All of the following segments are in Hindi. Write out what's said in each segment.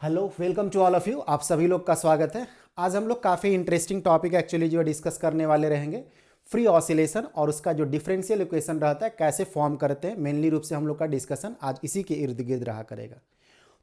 Hello, welcome to all of you. आप सभी लोग का स्वागत है। आज हम लोग काफ़ी इंटरेस्टिंग टॉपिक एक्चुअली जो डिस्कस करने वाले रहेंगे, फ्री ऑसिलेशन और उसका जो डिफरेंशियल इक्वेशन रहता है कैसे फॉर्म करते हैं। मेनली रूप से हम लोग का डिस्कशन आज इसी के इर्द गिर्द रहा करेगा।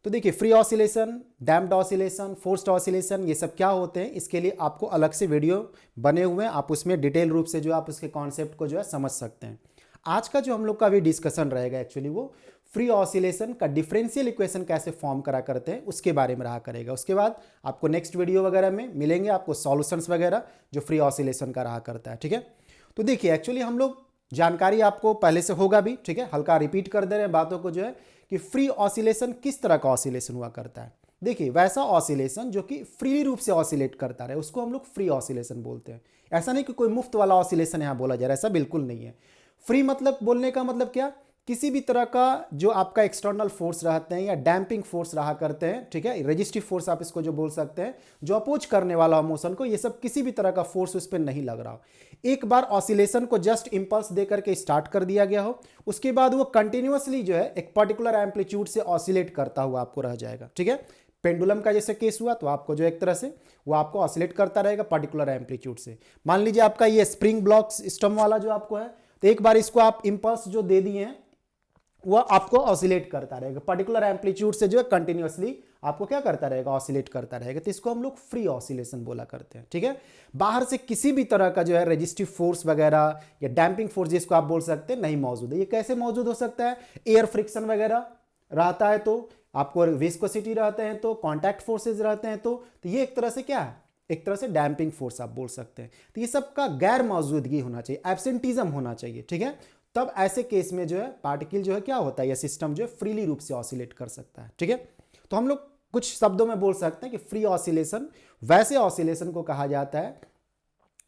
तो देखिए, free oscillation, damped oscillation, forced oscillation, ये सब क्या होते हैं, इसके लिए आपको अलग से वीडियो बने हुए हैं। आप उसमें डिटेल रूप से जो आप उसके कॉन्सेप्ट को जो है समझ सकते हैं। आज का जो हम लोग का भी डिस्कशन रहेगा एक्चुअली वो फ्री ऑसिलेशन का डिफरेंशियल इक्वेशन कैसे फॉर्म करा करते हैं उसके बारे में रहा करेगा। उसके बाद आपको नेक्स्ट वीडियो वगैरह में मिलेंगे आपको सॉल्यूशंस वगैरह जो फ्री ऑसिलेशन का रहा करता है। ठीक है, तो देखिए एक्चुअली हम लोग जानकारी आपको पहले से होगा भी, ठीक है, हल्का रिपीट कर दे रहे हैं बातों को जो है कि फ्री ऑसिलेशन किस तरह का ऑसिलेशन हुआ करता है। देखिए, वैसा ऑसिलेशन जो कि फ्री रूप से ऑसिलेट करता रहे उसको हम लोग फ्री ऑसिलेशन बोलते हैं। ऐसा नहीं कि कोई मुफ्त वाला ऑसिलेशन यहाँ बोला जा रहा है, ऐसा बिल्कुल नहीं है। फ्री मतलब बोलने का मतलब क्या, किसी भी तरह का जो आपका एक्सटर्नल फोर्स रहते हैं या डैम्पिंग फोर्स रहा करते हैं, ठीक है, रेजिस्टिव फोर्स आप इसको जो बोल सकते हैं, जो अपोज करने वाला मोशन को, ये सब किसी भी तरह का फोर्स उस पर नहीं लग रहा हो। एक बार ऑसिलेशन को जस्ट इंपल्स दे करके स्टार्ट कर दिया गया हो, उसके बाद वो कंटिन्यूअसली जो है एक पर्टिकुलर एम्पलीट्यूड से ऑसिलेट करता हुआ आपको रह जाएगा। ठीक है, पेंडुलम का जैसे केस हुआ तो आपको जो एक तरह से वो आपको ऑसिलेट करता रहेगा पर्टिकुलर एम्पलीट्यूड से। मान लीजिए आपका ये स्प्रिंग ब्लॉक सिस्टम वाला जो आपको है, तो एक बार इसको आप इंपल्स जो दे दिए हैं वह आपको ऑसिलेट करता रहेगा पर्टिकुलर एम्पलीट्यूड से, जो है कंटिन्यूअसली आपको क्या करता रहेगा, ऑसिलेट करता रहेगा। तो इसको हम लोग फ्री ऑसिलेशन बोला करते हैं। ठीक है, बाहर से किसी भी तरह का जो है रेजिस्टिव फोर्स वगैरह या डैम्पिंग फोर्स जिसको आप बोल सकते हैं नहीं मौजूद है। ये कैसे मौजूद हो सकता है, एयर फ्रिक्शन वगैरह रहता है तो आपको विस्कोसिटी रहते हैं तो कॉन्टैक्ट फोर्सेज रहते हैं तो ये एक तरह से क्या है, एक तरह से डैम्पिंग फोर्स आप बोल सकते हैं। तो ये सब का गैर मौजूदगी होना चाहिए, एब्सेंटिज्म होना चाहिए। ठीक है, तब ऐसे केस में जो है पार्टिकल जो है क्या होता है, यह सिस्टम जो है फ्रीली रूप से ऑसिलेट कर सकता है। ठीक है, तो हम लोग कुछ शब्दों में बोल सकते हैं कि फ्री ऑसिलेशन वैसे ऑसिलेशन को कहा जाता है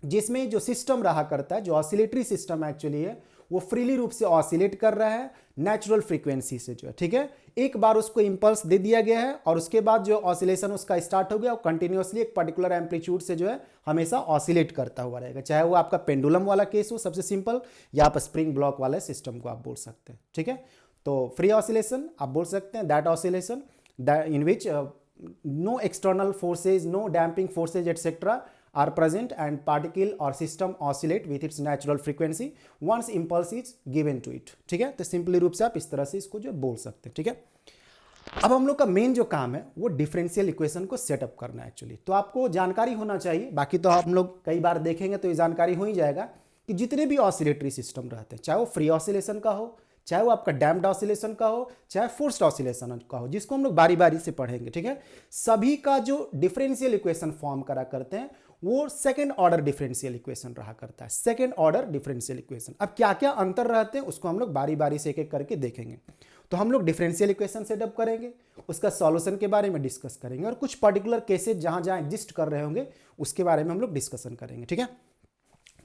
जिसमें जो सिस्टम रहा करता है, जो ऑसिलेटरी सिस्टम एक्चुअली है, वो फ्रीली रूप से ऑसिलेट कर रहा है नेचुरल फ्रीक्वेंसी से जो है। ठीक है, एक बार उसको इंपल्स दे दिया गया है और उसके बाद जो ऑसिलेशन उसका स्टार्ट हो गया, वो कंटिन्यूअसली एक पर्टिकुलर एम्पलीट्यूड से जो है हमेशा ऑसिलेट करता हुआ रहेगा, चाहे वो आपका पेंडुलम वाला केस हो सबसे सिंपल, या आप स्प्रिंग ब्लॉक वाले सिस्टम को आप बोल सकते हैं। ठीक है, तो फ्री ऑसिलेशन आप बोल सकते हैं that oscillation in which no external forces, no damping forces etcetera are present and particle or system oscillate with its natural frequency once impulse is given to it। ठीक है, तो सिंपली रूप से आप इस तरह से इसको जो बोल सकते हैं। ठीक है, अब हम लोग का मेन जो काम है वो डिफरेंशियल इक्वेशन को सेटअप करना है एक्चुअली। तो आपको जानकारी होना चाहिए, बाकी तो हम लोग कई बार देखेंगे तो ये जानकारी हो ही जाएगा कि जितने भी ऑसिलेटरी सिस्टम रहते हैं, चाहे वो फ्री ऑसिलेशन का हो, चाहे वो आपका डैम्प्ड ऑसिलेशन का हो, चाहे फोर्स्ड ऑसिलेशन का हो, जिसको हम लोग बारी बारी से पढ़ेंगे। ठीक है, सभी का जो डिफरेंशियल इक्वेशन फॉर्म करा करते हैं वो सेकंड ऑर्डर डिफरेंशियल इक्वेशन रहा करता है, सेकंड ऑर्डर डिफरेंशियल इक्वेशन। अब क्या क्या अंतर रहते हैं उसको हम लोग बारी बारी से एक एक करके देखेंगे। तो हम लोग डिफरेंशियल इक्वेशन सेटअप करेंगे, उसका सॉल्यूशन के बारे में डिस्कस करेंगे और कुछ पर्टिकुलर केसेस जहां जहां एग्जिस्ट कर रहे होंगे उसके बारे में हम लोग डिस्कशन करेंगे। ठीक है,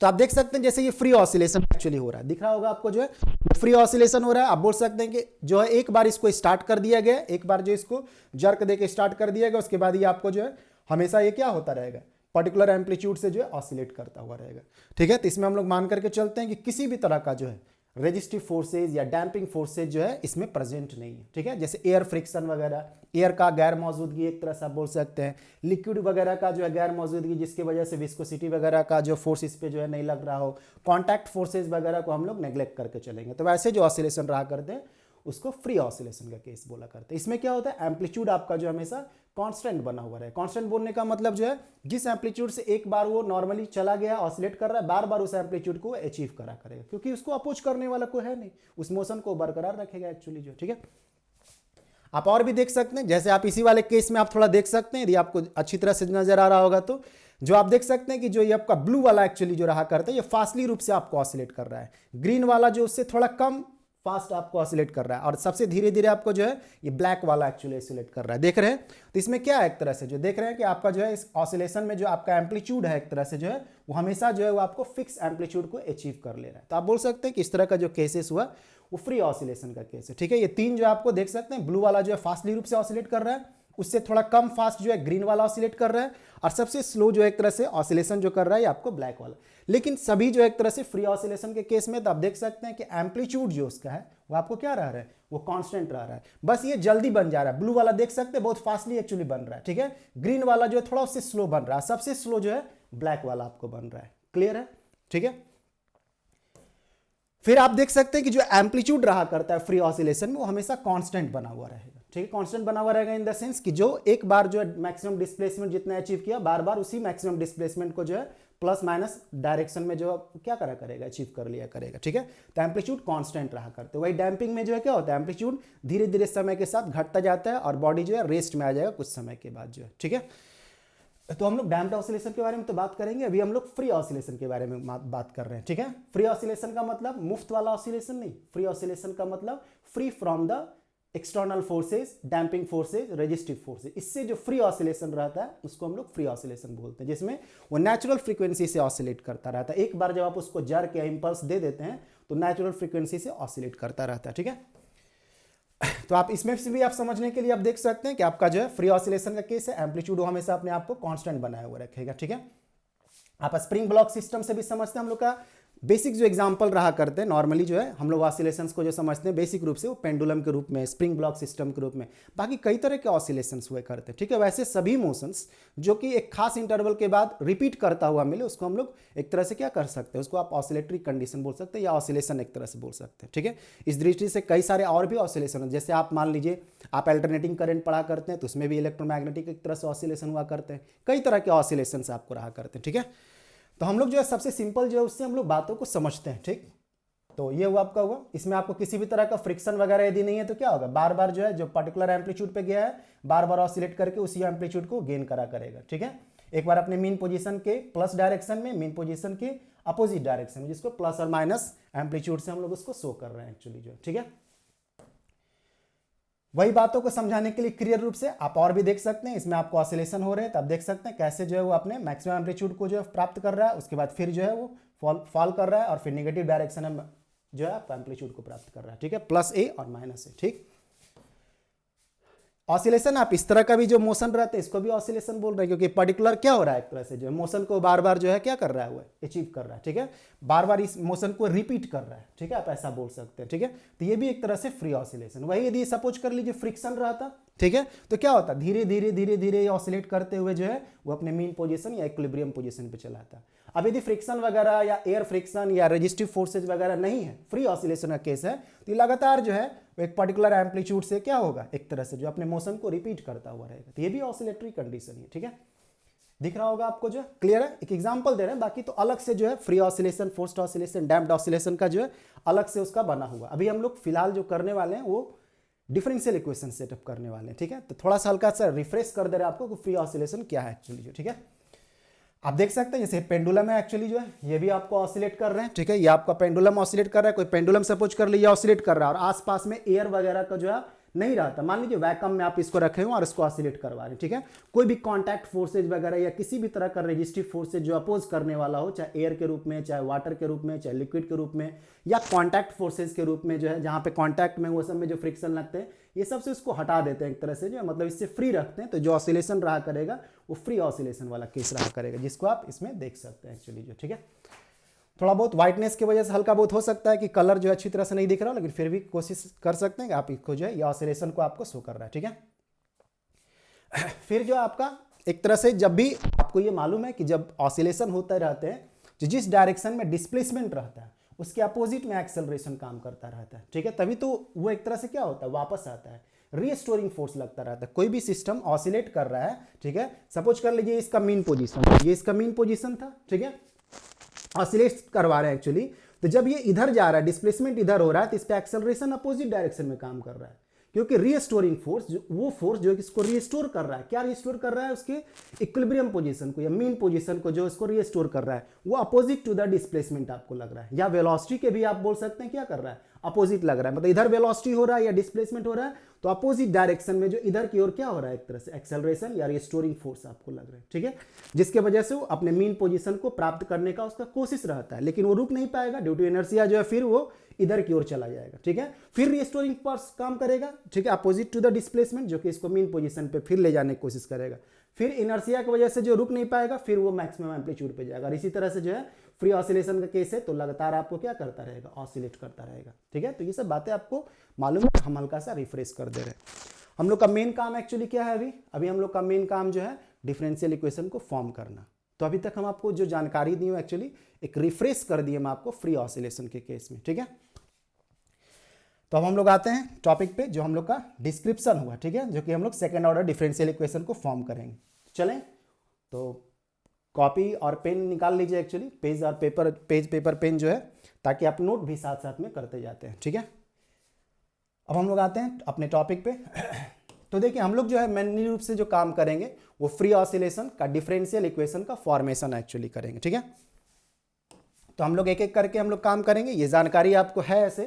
तो आप देख सकते हैं जैसे ये फ्री ऑसिलेशन एक्चुअली हो रहा है, दिख रहा होगा आपको जो है फ्री ऑसिलेशन हो रहा है। आप बोल सकते हैं कि जो है एक बार इसको स्टार्ट कर दिया गया, एक बार जो इसको जर्क देके स्टार्ट कर दिया गया, उसके बाद ये आपको जो है हमेशा ये क्या होता रहेगा, पर्टिकुलर एम्पलीट्यूड से जो है ऑसिलेट करता हुआ रहेगा। ठीक है, तो इसमें हम लोग मान करके चलते हैं कि किसी भी तरह का जो है रेजिस्टिव फोर्सेज या डैम्पिंग फोर्सेज जो है इसमें प्रेजेंट नहीं है। ठीक है, जैसे एयर फ्रिक्शन वगैरह, एयर का गैर मौजूदगी एक तरह से आप बोल सकते हैं, लिक्विड वगैरह का जो है गैर मौजूदगी जिसकी वजह से विस्कोसिटी वगैरह का जो फोर्स इस पे जो है नहीं लग रहा हो, कॉन्टैक्ट फोर्सेज वगैरह को हम लोग नेग्लेक्ट करके चलेंगे। तो वैसे जो ऑसिलेशन रहा करते हैं उसको फ्री ऑसिलेशन का केस बोला करते हैं। इसमें क्या होता है, एम्पलीट्यूड आपका जो हमेशा कांस्टेंट बना हुआ है। कांस्टेंट बोलने का मतलब जो है जिस एम्पलीट्यूड से एक बार वो नॉर्मली चला गया ऑसिलेट कर रहा है, बार बार उस एम्पलीट्यूड को अचीव करा करेगा, क्योंकि उसको अपोज करने वाला कोई है नहीं, उस मोशन को बरकरार रखेगा एक्चुअली जो। ठीक है, आप और भी देख सकते हैं, जैसे आप इसी वाले केस में आप थोड़ा देख सकते हैं, यदि आपको अच्छी तरह से नजर आ रहा होगा तो जो आप देख सकते हैं कि जो ये आपका ब्लू वाला एक्चुअली जो रहा करता है ये फास्टली रूप से आपको ऑसिलेट कर रहा है, ग्रीन वाला जो उससे थोड़ा कम फास्ट आपको ऑसिलेट कर रहा है, और सबसे धीरे धीरे आपको जो है ये ब्लैक वाला एक्चुअली ऑसिलेट कर रहा है। देख रहे हैं, तो इसमें क्या है, एक तरह से जो देख रहे हैं कि आपका जो है इस ऑसिलेशन में जो आपका एम्पलीट्यूड है एक तरह से जो है वो हमेशा जो है वो आपको फिक्स एम्पलीट्यूड को अचीव कर ले रहा है। तो आप बोल सकते हैं कि इस तरह का जो केसेस हुआ वो फ्री ऑसिलेशन का केस है। ठीक है, ये तीन जो आपको देख सकते हैं, ब्लू वाला जो है फास्टली रूप से ऑसिलेट कर रहा है, उससे थोड़ा कम फास्ट जो है ग्रीन वाला ऑसिलेट कर रहा है, और सबसे स्लो जो है एक तरह से ऑसिलेशन जो कर रहा है आपको ब्लैक वाला। लेकिन सभी जो एक तरह से फ्री ऑसिलेशन के केस में तो आप देख सकते हैं कि एम्पलीट्यूड जो उसका है वो आपको क्या रह रहा है, वो कांस्टेंट रह रहा है। बस ये जल्दी बन जा रहा है, ब्लू वाला देख सकते हैं बहुत फास्टली एक्चुअली बन रहा है, ठीक है। ग्रीन वाला जो है थोड़ा उससे स्लो बन रहा है, सबसे स्लो जो है ब्लैक वाला आपको बन रहा है। क्लियर है, ठीक है। फिर आप देख सकते हैं कि जो एम्पलीट्यूड रहा करता है फ्री ऑसिलेशन में वो हमेशा कांस्टेंट बना हुआ रहेगा, ठीक है। कांस्टेंट बना हुआ रहेगा इन द सेंस कि जो एक बार जो है मैक्सिमम डिस्प्लेसमेंट जितना अचीव किया, बार बार उसी मैक्सिमम डिस्प्लेसमेंट को जो है प्लस माइनस डायरेक्शन में जो क्या करा करेगा, अचीव कर लिया करेगा, ठीक है। तो एम्पलीट्यूड कांस्टेंट रहा करते। वही डैम्पिंग में जो है क्या होता है, एम्पलीट्यूड धीरे धीरे समय के साथ घटता जाता है और बॉडी जो है रेस्ट में आ जाएगा कुछ समय के बाद जो है, ठीक है। तो हम लोग डैम्प्ड ऑसिलेशन के बारे में तो बात करेंगे, अभी हम लोग फ्री ऑसिलेशन के बारे में बात कर रहे हैं, ठीक है। फ्री ऑसिलेशन का मतलब मुफ्त वाला ऑसिलेशन नहीं, फ्री ऑसिलेशन का मतलब free from the external forces, damping forces, resistive forces. इससे जो फ्री ऑसिलेशन रहता है उसको हम लोग फ्री ऑसिलेशन बोलते हैं, जिसमें वो नेचुरल फ्रीक्वेंसी से ऑसिलेट करता रहता है। एक बार जब आप उसको जर्क या इंपल्स दे देते हैं तो नेचुरल फ्रीक्वेंसी से ऑसिलेट करता रहता है, ठीक है। तो आप इसमें से भी आप समझने के लिए आप देख सकते हैं कि आपका जो है फ्री ऑसिलेशन का केस है, एम्पलीट्यूड हमेशा अपने आप को कांस्टेंट बनाया हुआ रखेगा, ठीक है। आप स्प्रिंग ब्लॉक सिस्टम से भी समझते हैं, हम लोग का बेसिक जो एग्जांपल रहा करते हैं नॉर्मली जो है हम लोग ऑसिलेशंस को जो समझते हैं बेसिक रूप से वो पेंडुलम के रूप में, स्प्रिंग ब्लॉक सिस्टम के रूप में, बाकी कई तरह के ऑसिलेशंस हुए करते हैं, ठीक है। वैसे सभी मोशंस जो कि एक खास इंटरवल के बाद रिपीट करता हुआ मिले उसको हम लोग एक तरह से क्या कर सकते हैं, उसको आप ऑसिलेटरी कंडीशन बोल सकते हैं या ऑसिलेशन एक तरह से बोल सकते हैं, ठीक है। इस दृष्टि से कई सारे और भी ऑसिलेशन, जैसे आप मान लीजिए आप अल्टरनेटिंग करंट पढ़ा करते हैं तो उसमें भी इलेक्ट्रोमैग्नेटिक एक तरह से ऑसिलेशन हुआ करते हैं, कई तरह के ऑसिलेशंस आपको रहा करते हैं, ठीक है। तो हम लोग जो है सबसे सिंपल जो है उससे हम लोग बातों को समझते हैं, ठीक। तो ये हुआ आपका हुआ, इसमें आपको किसी भी तरह का फ्रिक्शन वगैरह यदि नहीं है तो क्या होगा, बार बार जो है जो पर्टिकुलर एम्पलीट्यूड पे गया है बार बार ऑसिलेट करके उसी एम्पलीट्यूड को गेन करा करेगा, ठीक है। एक बार अपने मीन पोजीशन के प्लस डायरेक्शन में, मीन पोजीशन के अपोजिट डायरेक्शन में, जिसको प्लस और माइनस एम्पलीट्यूड से हम लोग उसको शो कर रहे हैं एक्चुअली जो, ठीक है। वही बातों को समझाने के लिए क्लियर रूप से आप और भी देख सकते हैं, इसमें आपको ऑसिलेशन हो रहे हैं तो आप देख सकते हैं कैसे जो है वो अपने मैक्सिमम एम्पलीट्यूड को जो है प्राप्त कर रहा है, उसके बाद फिर जो है वो फॉल कर रहा है और फिर नेगेटिव डायरेक्शन में जो है आप एम्पलीट्यूड को प्राप्त कर रहा है, ठीक है, प्लस ए और माइनस ए, ठीक। ऑसिलेशन आप इस तरह का भी जो मोशन रहता है इसको भी ऑसिलेशन बोल रहे हैं, क्योंकि पर्टिकुलर क्या हो रहा है एक तरह से जो मोशन को बार बार जो है क्या कर रहा है वो अचीव कर रहा है, ठीक है, बार बार इस मोशन को रिपीट कर रहा है, ठीक है, आप ऐसा बोल सकते हैं, ठीक है। तो ये भी एक तरह से फ्री ऑसिलेशन। वही यदि सपोज कर लीजिए फ्रिक्शन रहता, ठीक है, तो क्या होता, धीरे धीरे धीरे धीरे ऑसिलेट करते हुए जो है वो अपने मीन पोजीशन या इक्विलिब्रियम पोजीशन पे चला आता। अब यदि फ्रिक्शन वगैरह या एयर फ्रिक्शन या रेजिस्टिव फोर्सेज वगैरह नहीं है, फ्री ऑसिलेशन का केस है, तो लगातार जो है एक पर्टिकुलर एम्पलीट्यूड से क्या होगा एक तरह से जो अपने मोशन को रिपीट करता हुआ रहेगा। तो ये भी ऑसिलेटरी कंडीशन है, ठीक है, दिख रहा होगा आपको जो है, क्लियर है। एक एग्जांपल दे रहे हैं, बाकी तो अलग से जो है free oscillation, forced oscillation, damped oscillation का जो है अलग से उसका बना हुआ। अभी हम लोग फिलहाल जो करने वाले हैं वो डिफरेंशियल इक्वेशन सेटअप करने वाले हैं, ठीक है। तो थोड़ा सा हल्का सा रिफ्रेश कर दे रहे हैं आपको कि फ्री ऑसिलेशन क्या है एक्चुअली जो, ठीक है। आप देख सकते हैं जैसे पेंडुलम है एक्चुअली जो है ये भी आपको ऑसिलेट कर रहे हैं, ठीक है, ये आपका पेंडुलम ऑसिलेट कर रहा है। कोई पेंडुलम सपोज कर लीजिए ऑसिलेट कर रहा है और आसपास में एयर वगैरह का जो है नहीं रहता, मान लीजिए वैक्यूम में आप इसको रखे हो और इसको ऑसिलेट करवा रहे हैं, ठीक है। कोई भी कॉन्टैक्ट फोर्सेज वगैरह या किसी भी तरह का रेजिस्टिव फोर्सेज जो अपोज करने वाला हो, चाहे एयर के रूप में, चाहे वाटर के रूप में, चाहे लिक्विड के रूप में, या कॉन्टैक्ट फोर्सेज के रूप में जो है जहां पे कॉन्टैक्ट में वो सब में जो फ्रिक्शन लगते हैं, ये सब से उसको हटा देते हैं एक तरह से जो मतलब इससे फ्री रखते हैं। तो जो ऑसिलेशन रहा करेगा वो फ्री ऑसिलेशन वाला केस रहा करेगा, जिसको आप इसमें देख सकते हैं एक्चुअली जो, ठीक है। थोड़ा बहुत व्हाइटनेस की वजह से हल्का बहुत हो सकता है कि कलर जो है अच्छी तरह से नहीं दिख रहा, लेकिन फिर भी कोशिश कर सकते हैं कि आप इसको जो है ये ऑसिलेशन को आपको शो कर रहा है, ठीक है। फिर जो आपका एक तरह से जब भी आपको ये मालूम है कि जब ऑसिलेशन होते रहते हैं तो जिस डायरेक्शन में डिस्प्लेसमेंट रहता है उसके अपोजिट में एक्सेलरेशन काम करता रहता है, ठीक है, तभी तो वो एक तरह से क्या होता है वापस आता है, रीस्टोरिंग फोर्स लगता रहता है। कोई भी सिस्टम ऑसिलेट कर रहा है, ठीक है, सपोज कर लीजिए इसका मीन पोजीशन, ये इसका मीन पोजीशन था, ठीक है, ऑसिलेट करवा रहे हैं एक्चुअली। तो जब ये इधर जा रहा है, डिस्प्लेसमेंट इधर हो रहा है, तो इस पे एक्सेलरेशन अपोजिट डायरेक्शन में काम कर रहा है, क्योंकि रीस्टोरिंग फोर्स वो फोर्स जो इसको रीस्टोर कर रहा है, क्या रीस्टोर कर रहा है, उसके इक्विलिब्रियम पोजीशन को या मीन पोजीशन को जो इसको रीस्टोर कर रहा है वो अपोजिट टू द डिस्प्लेसमेंट आपको लग रहा है, या वेलोसिटी के भी आप बोल सकते हैं क्या कर रहा है, अपोजिट लग रहा है, मतलब इधर वेलोसिटी हो रहा है या डिस्प्लेसमेंट हो रहा है, तो अपोजिट डायरेक्शन में जो इधर की ओर क्या हो रहा है, एक तरह से एक्सेलरेशन या रिस्टोरिंग फोर्स आपको लग रहा है, ठीक है, जिसके वजह से वो अपने मीन पोजीशन को प्राप्त करने का उसका कोशिश रहता है, लेकिन वो रुक नहीं पाएगा ड्यू टू इनर्शिया, जो है फिर वो इधर की ओर चला जाएगा, ठीक है, फिर रिस्टोरिंग फोर्स काम करेगा, ठीक है, अपोजिट टू द डिस्प्लेसमेंट, जो कि इसको मीन पोजीशन पे फिर ले जाने की कोशिश करेगा, फिर इनर्शिया की वजह से जो रुक नहीं पाएगा, फिर वो मैक्सिमम एम्पलीट्यूड पे जाएगा। और इसी तरह से जो है फ्री ऑसिलेशन का केस है, तो लगातार आपको क्या करता रहेगा, ऑसिलेट करता रहेगा, ठीक है। तो ये सब बातें आपको मालूम है, हम हल्का सा रिफ्रेश कर दे रहे हैं। हम लोग का मेन काम एक्चुअली क्या है, अभी हम लोग का मेन काम जो है डिफरेंशियल इक्वेशन को फॉर्म करना। तो अभी तक हम आपको जो जानकारी दी हूँ एक्चुअली एक रिफ्रेश कर दिए हम आपको फ्री ऑसिलेशन के केस में, ठीक है। तो अब हम लोग आते हैं टॉपिक पे, जो हम लोग का डिस्क्रिप्शन हुआ, ठीक है, जो कि हम लोग सेकंड ऑर्डर डिफरेंशियल इक्वेशन को फॉर्म करेंगे। चलें, तो कॉपी और पेन निकाल लीजिए एक्चुअली, पेज और पेपर पेन जो है, ताकि आप नोट भी साथ साथ में करते जाते हैं, ठीक है। अब हम लोग आते हैं अपने टॉपिक पे। तो देखिए हम लोग जो है मेनली रूप से जो काम करेंगे वो फ्री ऑसिलेशन का डिफरेंशियल इक्वेशन का फॉर्मेशन एक्चुअली करेंगे, ठीक है। तो हम लोग एक एक करके हम लोग काम करेंगे। ये जानकारी आपको है ऐसे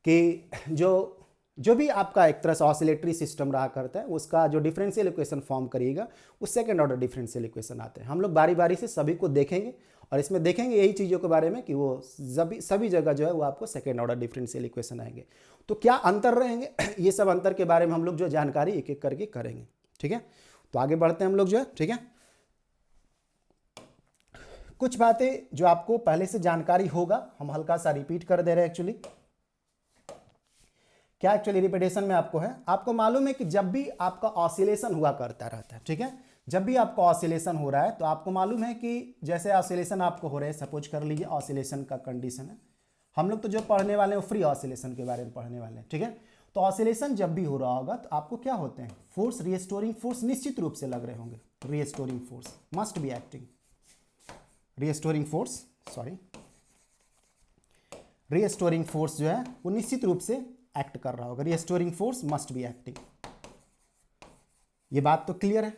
कि जो भी आपका एक तरह से ऑसिलेटरी सिस्टम रहा करता है, उसका जो डिफरेंशियल इक्वेशन फॉर्म करिएगा वो सेकंड ऑर्डर डिफरेंशियल इक्वेशन आते हैं। हम लोग बारी बारी से सभी को देखेंगे और इसमें देखेंगे यही चीज़ों के बारे में कि वो सभी जगह जो है वो आपको सेकंड ऑर्डर डिफरेंशियल इक्वेशन आएंगे। तो क्या अंतर रहेंगे ये सब अंतर के बारे में हम लोग जो जानकारी एक एक करके करेंगे, ठीक है। तो आगे बढ़ते हैं हम लोग जो है, ठीक है। कुछ बातें जो आपको पहले से जानकारी होगा हम हल्का सा रिपीट कर दे रहे हैं एक्चुअली। क्या एक्चुअली रिपीटेशन में आपको है, आपको मालूम है कि जब भी आपका ऑसिलेशन हुआ करता रहता है, ठीक है, जब भी आपका ऑसिलेशन हो रहा है तो आपको मालूम है कि जैसे ऑसिलेशन आपको हो रहे हैं, सपोज कर लीजिए ऑसिलेशन का कंडीशन है, हम लोग तो जो पढ़ने वाले हैं वो फ्री ऑसिलेशन के बारे में पढ़ने वाले हैं, ठीक है। तो ऑसिलेशन जब भी हो रहा होगा तो आपको क्या होते हैं, फोर्स, रिस्टोरिंग फोर्स निश्चित रूप से लग रहे होंगे, restoring force must be acting, restoring force restoring force जो है वो निश्चित रूप से एक्ट कर रहा होगा, restoring force must be acting. ये बात तो क्लियर है,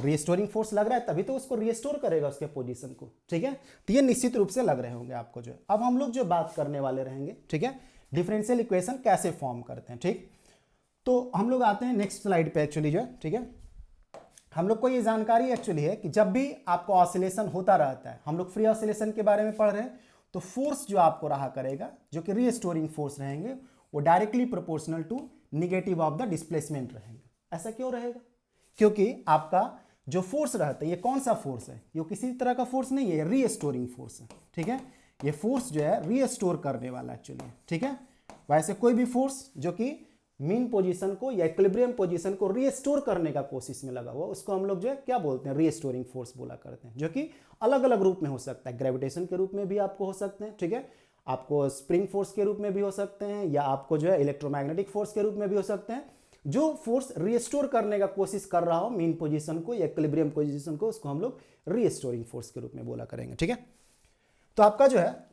रिस्टोरिंग फोर्स लग रहा है तभी तो उसको रिस्टोर करेगा उसके पोजीशन को, ठीक है। तो ये निश्चित रूप से लग रहे होंगे आपको जो है। अब हम लोग जो बात करने वाले रहेंगे, ठीक है, डिफरेंशियल इक्वेशन कैसे फॉर्म करते हैं, ठीक। तो हम लोग आते हैं नेक्स्ट स्लाइड पे एक्चुअली जो है, ठीक है। हम लोग को ये जानकारी एक्चुअली है कि जब भी आपको ऑसिलेशन होता रहता है, हम लोग फ्री ऑसिलेशन के बारे में पढ़ रहे हैं, तो फोर्स जो आपको रहा करेगा जो कि रिस्टोरिंग फोर्स रहेंगे वो directly proportional to negative of the displacement रहेंगे। ऐसा क्यों रहेगा, क्योंकि आपका जो फोर्स रहता है ये कौन सा फोर्स है, ये किसी तरह का फोर्स नहीं है, रीस्टोरिंग फोर्स है, ठीक है। ये फोर्स जो है रीस्टोर करने वाला एक्चुअली, ठीक है। वैसे कोई भी फोर्स जो कि मीन पोजीशन को या इक्विलिब्रियम पोजीशन को रीस्टोर करने का कोशिश में लगा हुआ, उसको हम लोग जो है क्या बोलते हैं, रीस्टोरिंग फोर्स बोला करते हैं, जो कि अलग अलग रूप में हो सकता है, ग्रेविटेशन के रूप में भी आपको हो सकते हैं, ठीक है, आपको स्प्रिंग फोर्स के रूप में भी हो सकते हैं, या आपको जो है इलेक्ट्रोमैग्नेटिक फोर्स के रूप में भी हो सकते हैं। जो फोर्स रिस्टोर करने का कोशिश कर रहा हो मीन पोजीशन को या इक्विलिब्रियम पोजीशन को, उसको हम लोग रिस्टोरिंग फोर्स के रूप में बोला करेंगे, ठीक है। तो आपका जो है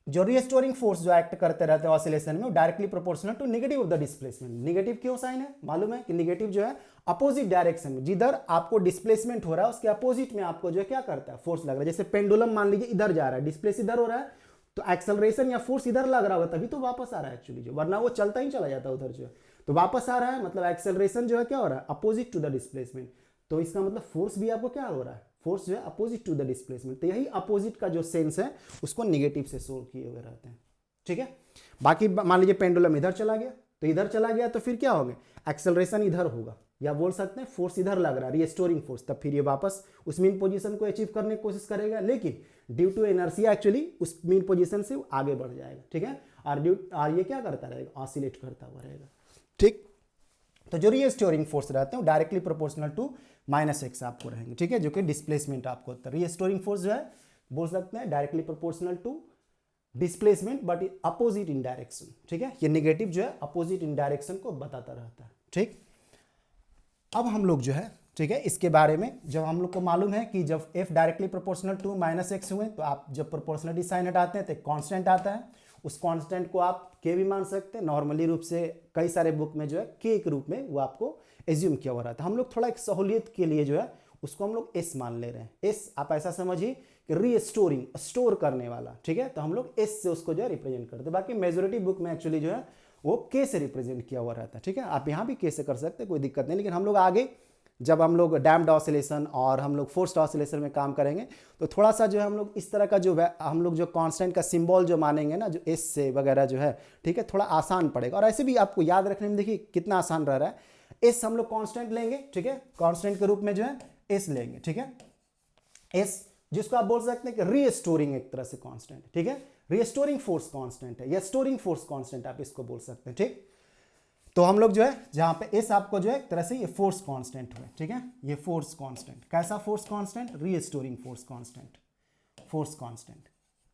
जो रिस्टोरिंग फोर्स जो एक्ट करते रहते हैं ऑसिलेशन में, वो directly proportional to negative of the displacement. Negative क्यों साइन है, मालूम है कि नेगेटिव जो है अपोजिट डायरेक्शन में, जिधर आपको डिस्प्लेसमेंट हो रहा है उसके अपोजिट में आपको जो है क्या करता है, फोर्स लग रहा है। जैसे पेंडुलम मान लीजिए इधर जा रहा है, डिस्प्लेस इधर हो रहा है, तो एक्सेलरेशन या फोर्स इधर लग रहा होगा तभी तो वापस आ रहा है एक्चुअली, जो वरना वो चलता ही चला जाता है उधर जो है। तो वापस आ रहा है मतलब एक्सेलरेशन जो है क्या हो रहा है, अपोजिट टू द डिस्प्लेसमेंट। तो इसका मतलब फोर्स भी आपको क्या हो रहा है, फोर्स जो है अपोजिट टू द डिस्प्लेसमेंट। तो यही अपोजिट का जो सेंस है उसको निगेटिव से सोल्व किए हुए रहते हैं, ठीक है। बाकी मान लीजिए पेंडुलम इधर चला गया, तो इधर चला गया तो फिर क्या होगा, एक्सेलरेशन इधर होगा, या बोल सकते हैं फोर्स इधर लग रहा है, रिस्टोरिंग फोर्स, तब फिर ये वापस उस मीन पोजीशन को अचीव करने की कोशिश करेगा, लेकिन ड्यू टू इनर्शिया एक्चुअली उस मीन पोजीशन से आगे बढ़ जाएगा, ठीक है। और ये क्या करता रहेगा, ऑसिलेट करता हुआ रहेगा, ठीक। तो जो रिस्टोरिंग फोर्स रहते हैं वो डायरेक्टली प्रोपोर्शनल टू -x आपको रहेंगे, ठीक है, जो कि डिस्प्लेसमेंट आपको होता है। रिस्टोरिंग फोर्स जो है बोल सकते हैं directly proportional to displacement but opposite in direction, ठीक है। ये नेगेटिव जो है अपोजिट इन डायरेक्शन को बताता रहता है, ठीक। अब हम लोग जो है, ठीक है, इसके बारे में जब हम लोग को मालूम है कि जब f directly proportional to -x हुए तो आप जब प्रोपोर्शनलिटी साइन हटाते हैं तो एक कांस्टेंट आता है, उस कांस्टेंट को आप k भी मान सकते हैं। नॉर्मली रूप से कई सारे बुक में जो है k के रूप में वो आपको एज्यूम किया हुआ रहता है। हम लोग थोड़ा एक सहूलियत के लिए जो है उसको हम लोग s मान ले रहे हैं। s आप ऐसा समझिए कि रीस्टोरिंग, स्टोर करने वाला, ठीक है। तो हम लोग एस से उसको जो है रिप्रेजेंट करते हैं। बाकी मेजोरिटी बुक में एक्चुअली जो है वो के से रिप्रेजेंट किया हुआ रहता है, ठीक है। आप यहाँ भी के से कर सकते हैं, कोई दिक्कत नहीं। लेकिन हम लोग आगे जब हम लोग डैम्प्ड ऑसिलेशन और हम लोग फोर्स्ड ऑसिलेशन में काम करेंगे तो थोड़ा सा जो है हम लोग इस तरह का जो हम लोग जो कांस्टेंट का सिंबल जो मानेंगे ना, जो एस से वगैरह जो है, ठीक है, थोड़ा आसान पड़ेगा। और ऐसे भी आपको याद रखने में देखिए कितना आसान रह रहा है। एस हम लोग कांस्टेंट लेंगे, ठीक है, कांस्टेंट के रूप में जो है एस लेंगे, ठीक है। एस जिसको आप बोल सकते हैं कि रीस्टोरिंग एक तरह से कांस्टेंट, ठीक है, रीस्टोरिंग फोर्स कांस्टेंट है या स्टोरिंग फोर्स कांस्टेंट आप इसको बोल सकते हैं, ठीक। तो हम लोग जो है जहां पे एस आपको जो है एक तरह से ये फोर्स कांस्टेंट हुए, ठीक है, ये फोर्स कांस्टेंट। कैसा force constant? Restoring force constant, force constant.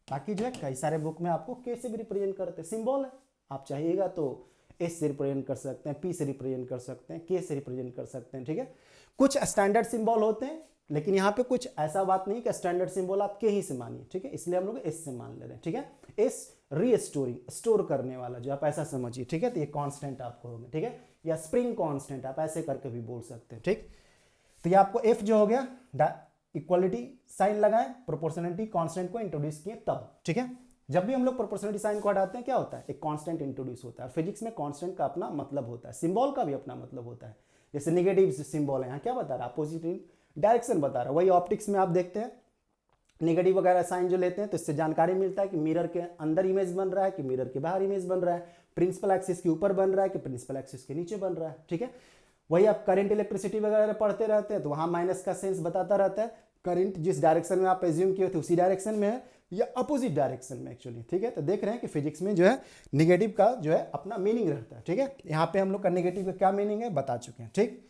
बाकी जो है कई सारे बुक में आपको के से भी रिप्रेजेंट करते हैं, सिंबल है, आप चाहिएगा तो एस से रिप्रेजेंट कर सकते हैं, पी से रिप्रेजेंट कर सकते हैं, के से रिप्रेजेंट कर सकते हैं, ठीक है। कुछ स्टैंडर्ड सिंबल होते हैं, लेकिन यहाँ पे कुछ ऐसा बात नहीं कि स्टैंडर्ड सिंबल आप के ही से मानिए, ठीक है, इसलिए हम लोग एस से मान ले रहे हैं, ठीक है। एस रीस्टोरिंग, स्टोर करने वाला, जो आप ऐसा समझिए, ठीक है। तो ये कांस्टेंट आपको होगा, ठीक है, या स्प्रिंग कांस्टेंट आप ऐसे करके भी बोल सकते हैं, ठीक। तो ये आपको एफ जो हो गया, इक्वालिटी साइन लगाए, प्रोपोर्शनलिटी कांस्टेंट को इंट्रोड्यूस किए तब, ठीक है। जब भी हम लोग प्रोपोर्शनलिटी साइन को हटाते हैं क्या होता है? एक कांस्टेंट इंट्रोड्यूस होता है। फिजिक्स में कांस्टेंट का अपना मतलब होता है, सिंबल का भी अपना मतलब होता है। जैसे निगेटिव सिंबल है, यहाँ क्या बता रहा है? अपोजिट डायरेक्शन बता रहा है। वही ऑप्टिक्स में आप देखते हैं नेगेटिव वगैरह साइन जो लेते हैं तो इससे जानकारी मिलता है कि मिरर के अंदर इमेज बन रहा है कि मिरर के बाहर इमेज बन रहा है, प्रिंसिपल एक्सिस के ऊपर बन रहा है कि प्रिंसिपल एक्सिस के नीचे बन रहा है, ठीक है। वही आप करंट इलेक्ट्रिसिटी वगैरह पढ़ते रहते हैं तो वहां माइनस का सेंस बताता रहता है, करंट जिस डायरेक्शन में आप एज्यूम किए थे उसी डायरेक्शन में है या अपोजिट डायरेक्शन में एक्चुअली, ठीक है। तो देख रहे हैं कि फिजिक्स में जो है निगेटिव का जो है अपना मीनिंग रहता है, ठीक है। यहाँ पे हम लोग का निगेटिव का क्या मीनिंग है बता चुके हैं, ठीक।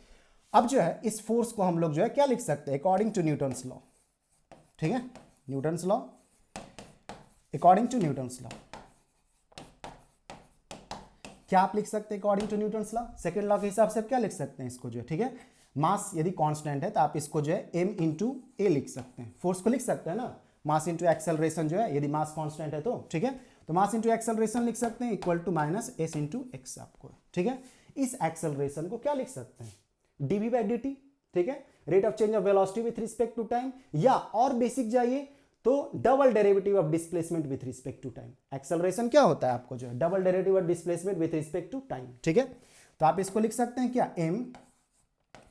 अब जो है इस फोर्स को हम लोग जो है क्या लिख सकते हैं? अकॉर्डिंग टू न्यूटन्स लॉ, ठीक है, Newton's law, according to Newton's law क्या आप लिख सकते हैं? According to Newton's law, second law के हिसाब से क्या लिख सकते हैं इसको जो है, ठीक है। मास यदि कांस्टेंट है तो आप इसको जो है m इंटू ए लिख सकते हैं, फोर्स को लिख सकते हैं ना, मास इंटू एक्सेलरेशन जो है, यदि मास कांस्टेंट है तो, ठीक है। तो मास इंटू एक्सेलरेशन लिख सकते हैं equal to minus S into X आपको, ठीक है। इस एक्सेलरेशन को क्या लिख सकते हैं? dv बाई dt, ठीक है, rate of change of velocity with respect to time, या और बेसिक जाइए तो double derivative of displacement with respect to time. Acceleration क्या होता है आपको जो है double derivative of displacement with respect to time, ठीक है। तो आप इसको लिख सकते हैं क्या? m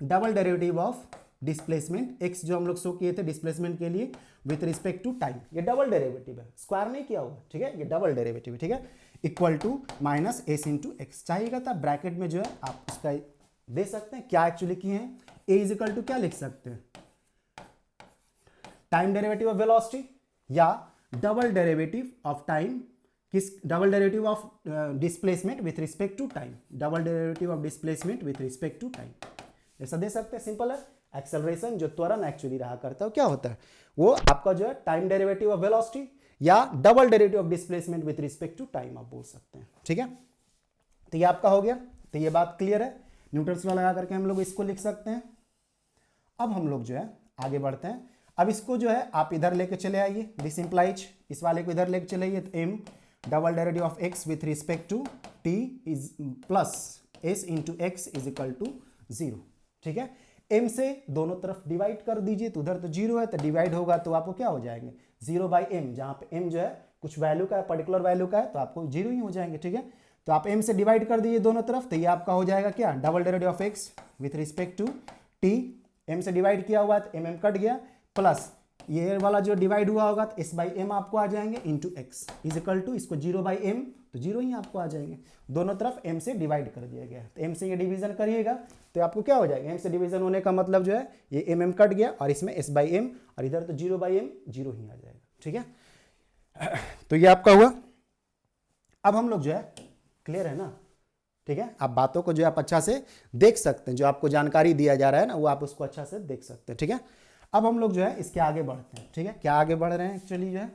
double derivative of displacement x जो हम लोग शो किए थे डिस्प्लेसमेंट के लिए विथ रिस्पेक्ट टू टाइम, ये डबल डेरिवेटिव है, स्क्वायर नहीं किया हुआ, ठीक है, ये डबल डेरिवेटिव है, ठीक है, equal to minus S into X. चाहिएगा तो ब्रैकेट में जो है आप उसका दे सकते हैं। क्या एक्चुअली किए हैं? a इज इक्वल टू क्या लिख सकते हैं? टाइम डेरिवेटिव ऑफ वेलोसिटी या डबल डेरिवेटिव ऑफ टाइम, किस double derivative of displacement with respect to time, double derivative of displacement with respect to time, ऐसा दे सकते हैं। सिंपल है। एक्सेलरेशन जो त्वरण एक्चुअली रहा करता है क्या होता है? वो आपका जो है टाइम डेरिवेटिव ऑफ वेलोसिटी या double derivative of displacement with respect to time आप बोल सकते हैं, ठीक है। तो ये आपका हो गया, तो ये बात क्लियर है। न्यूटन्स लॉ लगा करके हम लोग इसको लिख सकते हैं। अब हम लोग जो है आगे बढ़ते हैं। अब इसको जो है आप इधर लेके चले आइए, दिस इंप्लाइज, इस वाले को इधर लेके चले आइए, तो m double derivative of x with respect to t is plus s into X is equal to 0, ठीक है। m से दोनों तरफ डिवाइड कर दीजिए, तो उधर तो 0 है तो डिवाइड होगा तो आपको क्या हो जाएंगे? 0 बाई m, जहां पे m जो है कुछ वैल्यू का है, पर्टिकुलर वैल्यू का है, तो आपको 0 ही हो जाएंगे, ठीक है। तो आप m से डिवाइड कर दीजिए दोनों तरफ, तो ये आपका हो जाएगा क्या? Double derivative of x with respect to t, m से डिवाइड किया हुआ है तो m कट गया, प्लस ये वाला जो डिवाइड हुआ होगा तो s बाई एम आपको आ जाएंगे into X is equal to, इसको 0 बाई एम तो 0 ही आपको आ जाएंगे। दोनों तरफ m से डिवाइड कर दिया गया, तो m से ये डिवीजन करिएगा तो आपको क्या हो जाएगा? m से डिवीजन होने का मतलब जो है ये m कट गया और इसमें s बाई एम, और इधर तो 0 बाई एम 0 ही आ जाएगा, ठीक है। तो ये आपका हुआ। अब हम लोग जो है क्लियर है ना, ठीक है। आप बातों को जो आप अच्छा से देख सकते हैं, जो आपको जानकारी दिया जा रहा है ना वो आप उसको अच्छा से देख सकते हैं, ठीक है। अब हम लोग जो है इसके आगे बढ़ते हैं, ठीक है। क्या आगे बढ़ रहे हैं? एक्चुअली जो है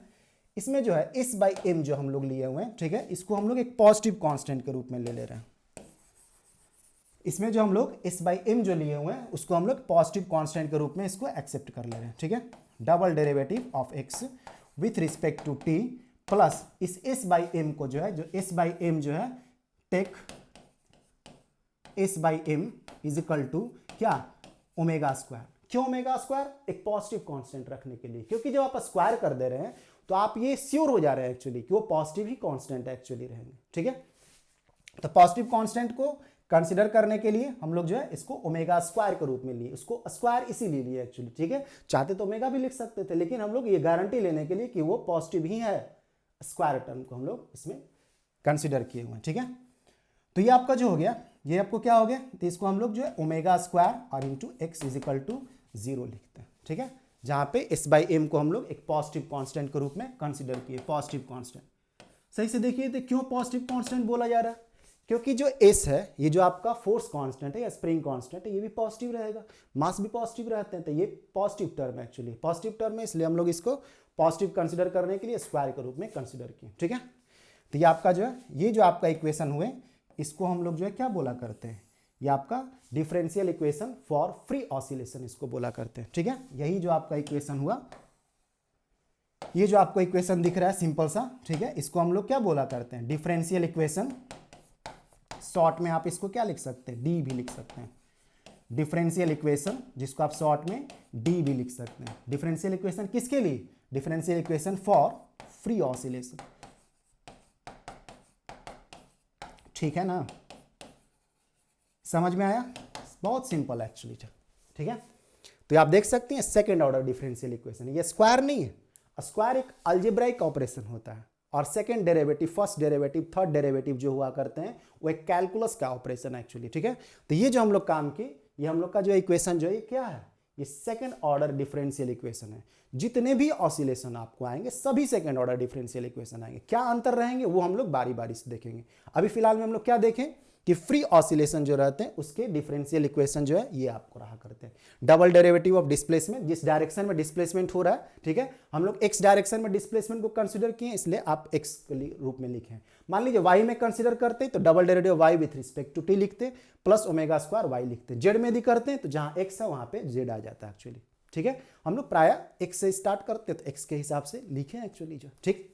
इसमें जो है s बाई एम जो हम लोग लिए हुए हैं, ठीक है, इसको हम लोग एक पॉजिटिव कांस्टेंट के रूप में ले रहे हैं। इसमें जो हम लोग s बाई एम जो लिए हुए हैं उसको हम लोग पॉजिटिव कांस्टेंट के रूप में इसको एक्सेप्ट कर ले रहे हैं, ठीक है। Double derivative of x with respect to t plus इस s बाई एम को जो है, जो s बाई एम जो है टेक s बाई एम इज इक्वल टू क्या? Omega square. क्यों ओमेगा स्क्वायर? एक पॉजिटिव कांस्टेंट रखने के लिए, क्योंकि जब आप स्क्वायर कर दे रहे हैं तो आप ये श्योर हो जा रहे हैं एक्चुअली कि वो पॉजिटिव ही कांस्टेंट एक्चुअली रहेंगे, ठीक है। तो पॉजिटिव कांस्टेंट को कंसीडर करने के लिए हम लोग जो है इसको ओमेगा स्क्वायर के रूप में लिए, उसको स्क्वायर इसीलिए लिए एक्चुअली, ठीक है। चाहते तो ओमेगा भी लिख सकते थे, लेकिन हम लोग ये गारंटी लेने के लिए कि वो पॉजिटिव ही है, स्क्वायर टर्म को हम लोग इसमें कंसीडर किए हुए हैं, ठीक है। तो ये आपका जो हो गया, ये आपको क्या हो गया, तो इसको हम लोग जो है ओमेगा स्क्वायर और into X is equal to 0 लिखते हैं, ठीक है। जहां पे एस बाई एम को हम लोग एक पॉजिटिव कांस्टेंट के रूप में कंसीडर किए, पॉजिटिव कांस्टेंट। सही से देखिए तो क्यों पॉजिटिव कांस्टेंट बोला जा रहा है, क्योंकि जो एस है ये जो आपका फोर्स कांस्टेंट है या स्प्रिंग कांस्टेंट है, ये भी पॉजिटिव रहेगा, मास भी पॉजिटिव रहते हैं, तो ये पॉजिटिव टर्म है एक्चुअली, पॉजिटिव टर्म है, इसलिए हम लोग इसको पॉजिटिव कंसीडर करने के लिए स्क्वायर के रूप में कंसीडर किए, ठीक है। तो ये आपका जो है, ये जो आपका इक्वेशन हुए, इसको हम लोग जो है क्या बोला करते हैं, ये आपका differential equation for free oscillation इसको बोला करते हैं, ठीक है। यही जो आपका इक्वेशन हुआ, ये जो आपको इक्वेशन दिख रहा है सिंपल सा, ठीक है, इसको हम लोग क्या बोला करते हैं, डिफरेंशियल इक्वेशन। शॉर्ट में आप इसको क्या लिख सकते हैं, डी भी लिख सकते हैं, डिफरेंशियल इक्वेशन, जिसको आप शॉर्ट में डी भी लिख सकते हैं। डिफरेंशियल इक्वेशन किसके लिए, differential equation for free oscillation, ठीक है ना, समझ में आया, बहुत सिंपल एक्चुअली, ठीक है। तो आप देख सकते हैं सेकंड ऑर्डर डिफरेंशियल इक्वेशन, ये स्क्वायर नहीं है, स्क्वायर एक अलजेब्राइक ऑपरेशन होता है, और second derivative, first derivative, third derivative जो हुआ करते हैं वो एक कैलकुलस का ऑपरेशन एक्चुअली, ठीक है। तो ये जो हम लोग काम की, ये हम लोग का जो इक्वेशन जो है क्या है, ये सेकंड ऑर्डर डिफरेंशियल इक्वेशन है। जितने भी ऑसिलेशन आपको आएंगे सभी सेकंड ऑर्डर डिफरेंशियल इक्वेशन आएंगे, क्या अंतर रहेंगे वो हम लोग बारी बारी से देखेंगे। अभी फिलहाल में हम लोग क्या देखें कि फ्री ऑसिलेशन जो रहते हैं उसके डिफरेंशियल इक्वेशन जो है ये आपको रहा करते हैं। डबल डेरिवेटिव ऑफ डिस्प्लेसमेंट, जिस डायरेक्शन में डिस्प्लेसमेंट हो रहा है, ठीक है, हम लोग एक्स डायरेक्शन में डिस्प्लेसमेंट को कंसीडर किए, इसलिए आप एक्स के रूप में लिखें। मान लीजिए वाई में कंसीडर करते हैं तो double derivative Y with respect to T लिखते, प्लस ओमेगा स्क्वायर वाई लिखते। जेड में यदि करते हैं तो जहां एक्स है वहां पे जेड आ जाता है एक्चुअली, ठीक है। हम लोग प्राय एक्स से स्टार्ट करते हैं तो एक्स के हिसाब से लिखें एक्चुअली जो, ठीक।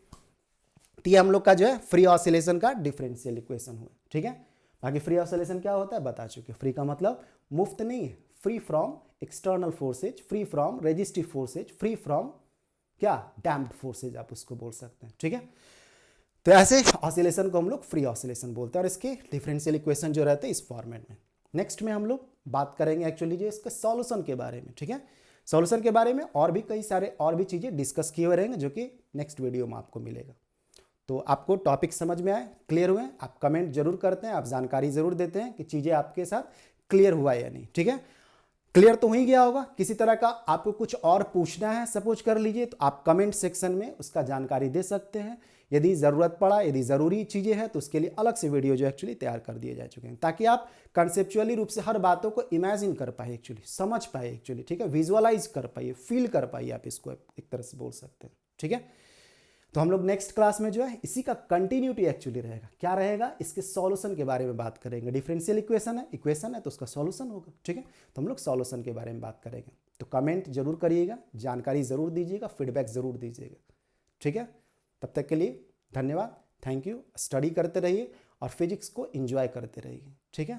तो ये हम लोग का जो है फ्री ऑसिलेशन का डिफरेंशियल इक्वेशन हुआ, ठीक है। बाकी फ्री ऑसिलेशन क्या होता है बता चुके, फ्री का मतलब मुफ्त नहीं है, free from external forces, free from resistive forces, free from क्या डैम्प्ड फोर्सेज आप उसको बोल सकते हैं, ठीक है। तो ऐसे ऑसिलेशन को हम लोग फ्री ऑसिलेशन बोलते हैं, और इसके डिफरेंशियल इक्वेशन जो रहते हैं इस फॉर्मेट में। नेक्स्ट में हम लोग बात करेंगे एक्चुअली जो इसके सॉल्यूशन के बारे में, ठीक है। सॉल्यूशन के बारे में और भी कई सारे और भी चीज़ें डिस्कस किए हुए रहेंगे जो कि नेक्स्ट वीडियो में आपको मिलेगा। तो आपको टॉपिक समझ में आए, क्लियर हुए, आप कमेंट जरूर करते हैं, आप जानकारी जरूर देते हैं कि चीज़ें आपके साथ क्लियर हुआ या नहीं, ठीक है। क्लियर तो हो ही गया होगा, किसी तरह का आपको कुछ और पूछना है सपोज कर लीजिए तो आप कमेंट सेक्शन में उसका जानकारी दे सकते हैं। यदि ज़रूरत पड़ा, यदि ज़रूरी चीज़ें हैं तो उसके लिए अलग से वीडियो जो एक्चुअली तैयार कर दिए जा चुके हैं, ताकि आप कंसेप्चुअली रूप से हर बातों को इमेजिन कर पाए एक्चुअली, समझ पाए एक्चुअली, ठीक है, विजुअलाइज कर पाइए, फील कर पाइए, आप इसको एक तरह से बोल सकते हैं, ठीक है। तो हम लोग नेक्स्ट क्लास में जो है इसी का कंटिन्यूटी एक्चुअली रहेगा, क्या रहेगा, इसके सॉल्यूशन के बारे में बात करेंगे। डिफरेंशियल इक्वेशन है तो उसका सॉल्यूशन होगा, ठीक है। तो हम लोग सॉल्यूशन के बारे में बात करेंगे। तो कमेंट जरूर करिएगा, जानकारी जरूर दीजिएगा, फीडबैक जरूर दीजिएगा, ठीक है। तब तक के लिए धन्यवाद, थैंक यू। स्टडी करते रहिए और फिजिक्स को एंजॉय करते रहिए, ठीक है।